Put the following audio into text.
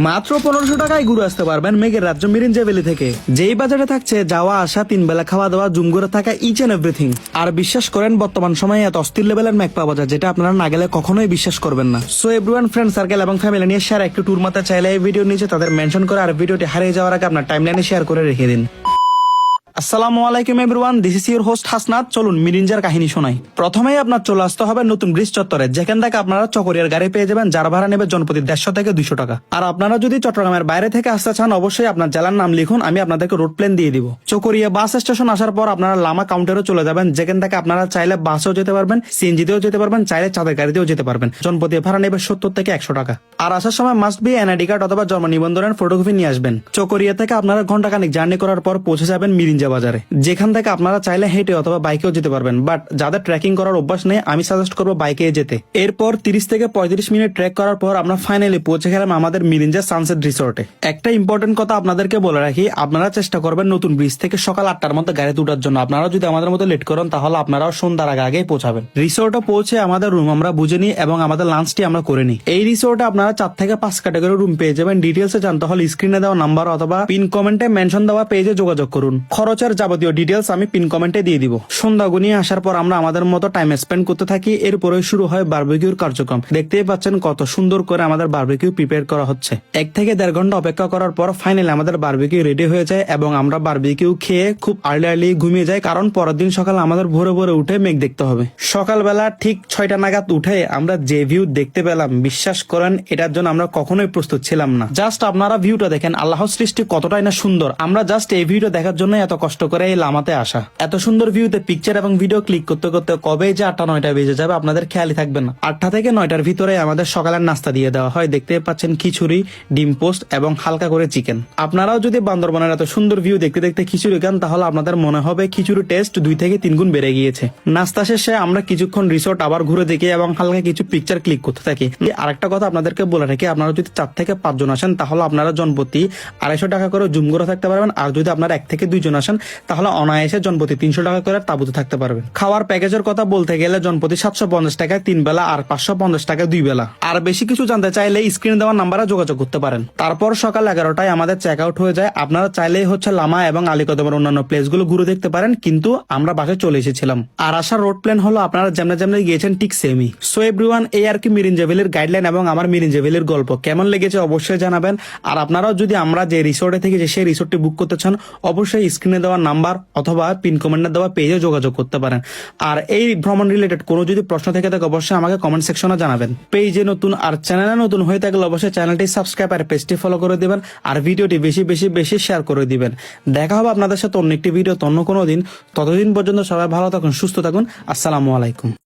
মাত্র 1500 টাকায় ঘুরে আসতে পারবেন মেঘের রাজ্য মিরিঞ্জা ভ্যালি থেকে। যেই বাজারে থাকছে যাওয়া আসা, 3 বেলা খাওয়া দাওয়া, জুম করে থাকা ইচ এন্ড এভরিথিং। আর বিশ্বাস করেন বর্তমান সময়ে এত অস্থির লেভেলের ম্যাক পাওয়া যায় যেটা আপনারা না গেলে কখনোই বিশ্বাস করবেন না। সো এভরিওয়ান, ফ্রেন্ড সার্কেল এবং ফ্যামিলি নিয়ে শেয়ার একটু ট্যুর মারতে চাইলে এই ভিডিওর নিচে তাদের মেনশন করে আর ভিডিওটি হারিয়ে যাওয়ার আগে আপনার টাইমলাইনে শেয়ার করে রেখে দিন। আসসালামু আলাইকুম everyone, this is your host Hasnat. চলুন মিরিঞ্জার কাহিনী শোনাই। প্রথমেই আপনার চলে আসতে হবে নতুন ব্রিজ চত্বরে, যেখান থেকে আপনারা চকরিয়ার গাড়ি পেয়ে যাবেন, যার ভাড়া নেবে জনপ্রতি 150 থেকে 200 টাকা। আর আপনারা যদি চট্টগ্রামের বাইরে থেকে আসতে চান, অবশ্যই আপনার জেলার নাম লিখুন, আমি আপনাদেরকে রুট প্ল্যান দিয়ে দিব। চকরিয়া বাস স্টেশন আসার পর আপনারা লামা কাউন্টারে চলে যাবেন, যেখান থেকে আপনারা চাইলে বাসেও যেতে পারবেন, সিএনজিতেও যেতে পারবেন, চাইলে চাঁদের গাড়িতেও যেতে পারবেন। জনপ্রতি ভাড়া নেবে 70 থেকে 100 টাকা। আর আসার সময় মাস্ট বি এনআইডি কার্ড অথবা জন্ম নিবন্ধনের ফটোকপি নিয়ে আসবেন। চকরিয়া থেকে আপনারা ঘন্টাখানিক জার্নি করার পর পৌঁছে যাবেন মিরিঞ্জা বাজারে, যেখান থেকে আপনারা চাইলে হেঁটে অথবা বাইকেও যেতে পারবেন। বাট যাদের ট্রেকিং করার অভ্যাস নেই, আমি সাজেস্ট করবো বাইকে যেতে। এরপর 30 থেকে 35 মিনিট ট্রেক করার পর আমরা ফাইনালি পৌঁছে গেলাম আমাদের মিরিঞ্জা সানসেট রিসোর্টে। একটা ইম্পর্টেন্ট কথা আপনাদেরকে বলে রাখি, আপনারা চেষ্টা করবেন নতুন ব্রিজ থেকে সকাল 8টার মধ্যে গাড়িতে উঠার জন্য। আপনারা যদি আমাদের মতো লেট করেন তাহলে আপনারাও সন্ধ্যার আগে আগেই পৌঁছাবেন। রিসোর্টে পৌঁছে আমাদের রুম আমরা বুঝে নিই এবং আমাদের লাঞ্চটি আমরা করে নিই। এই রিসোর্টে আপনারা 4 থেকে 5 ক্যাটাগরি রুম পেয়ে যাবেন। ডিটেলসে জানতে হলে স্ক্রিনে দেওয়া নাম্বার অথবা পিন কমেন্টে মেনশন দেওয়া পেজে যোগাযোগ করুন। খরচের যাবতীয় ডিটেলস আমি পিন কমেন্টে দিয়ে দিব। সন্ধ্যা গুনিয়ে আসার পর আমরা আমাদের মতো টাইম স্পেন্ড করতে থাকি। এরপরে শুরু হয় বারবিকিউর কার্যক্রম। দেখতেই পাচ্ছেন কত সুন্দর করে আমাদের বারবিকিউ প্রিপেয়ার করা হচ্ছে। 1 থেকে 1.5 ঘন্টা অপেক্ষা করার পর ফাইনালি আমাদের বারবিকিউ রেডি হয়ে যায় এবং আমরা বারবিকিউ খেয়ে খুব আর্লি ঘুমিয়ে যাই, কারণ পরের দিন সকালে আমাদের ভোরে ভোরে উঠে মেঘ দেখতে হবে। সকালবেলা ঠিক 6টা নাগাদ উঠে আমরা যে ভিউ দেখতে পেলাম, বিশ্বাস করেন এটার জন্য আমরা কখনোই প্রস্তুত ছিলাম না। জাস্ট আপনারা ভিউটা দেখেন, আল্লাহর সৃষ্টি কতটাই না সুন্দর। আমরা জাস্ট এই ভিউটা দেখার জন্য এত কষ্ট করে এই লামাতে আসা। এত সুন্দর ভিউতে পিকচার এবং ভিডিও ক্লিক করতে করতে কবে যে 8টা-9টা বেজে যাবে আপনাদের খেয়ালই থাকবে না। 8টা থেকে 9টার ভিতরে আমাদের সকালের নাস্তা দিয়ে দেওয়া হয়। দেখতে পাচ্ছেন খিচুড়ি, ডিম পোস্ট এবং হালকা করে চিকেন। আপনারাও যদি বান্দরবনের এত সুন্দর ভিউ দেখতে দেখতে খিচুড়ি খান তাহলে আপনাদের মনে হবে খিচুড়ি টেস্ট 2 থেকে 3 গুণ বেড়ে গিয়েছে। নাস্তা শেষে আমরা কিছুক্ষণ রিসোর্ট আবার ঘুরে দেখি এবং হালকা কিছু পিকচার ক্লিক করতে থাকি। আরেকটা কথা আপনাদেরকে বলে রাখি, আপনারা যদি 4 থেকে 5 জন আসেন তাহলে আপনারা জনপ্রতি 250 টাকা করে জুম করে থাকতে পারবেন। আর যদি আপনারা 1 থেকে 2 জন আসেন তাহলে অনায়াসে জনপ্রতি 300 টাকা করে তাঁবুতে থাকতে পারবেন। খাওয়ার প্যাকেজের কথা বলতে গেলে জনপ্রতি 750 টাকায় 3 বেলা আর 550 টাকায় 2 বেলা। আর বেশি কিছু জানতে চাইলে স্ক্রিনে দেওয়া নাম্বারে যোগাযোগ করতে পারেন। তারপর সকাল 11টায় আমাদের চেক আউট হয়ে যায়। আপনারা চাইলেই লামা এবং আলীকদমের অন্যান্য প্লেসগুলো ঘুরে দেখতে পারেন, কিন্তু আমরা বাসায় চলে এসেছিলাম। আর আসার রোড প্ল্যান হলো আপনারা যেমনে গিয়েছেন ঠিক সেমই। সো এভরিওয়ান, এই আর কি মিরিঞ্জা ভ্যালির গাইডলাইন এবং আমার মিরিঞ্জা ভ্যালির গল্প কেমন লেগেছে অবশ্যই জানাবেন। আর আপনারাও যদি আমরা যে রিসোর্টে থেকে সেই রিসোর্টটি বুক করতে চান, অবশ্যই স্ক্রিনে দেওয়া নাম্বার অথবা পিন কমেন্টে দেওয়া পেজে যোগাযোগ করতে পারেন। আর এই ভ্রমণ রিলেটেড কোনো যদি প্রশ্ন থেকে থাকে অবশ্যই আমাকে কমেন্ট সেকশনে জানাবেন। পেজে নতুন আর চ্যানেলে নতুন হয়ে থাকলে অবশ্যই চ্যানেলটি সাবস্ক্রাইব আর পেজটি ফলো করে দিবেন। আর ভিডিওটি বেশি শেয়ার করে দিবেন। দেখা হবে আপনাদের সাথে অন্য একটি ভিডিও অন্য কোনো দিন। ততদিন পর্যন্ত সবাই ভালো থাকুন, সুস্থ থাকুন। আসসালামু আলাইকুম।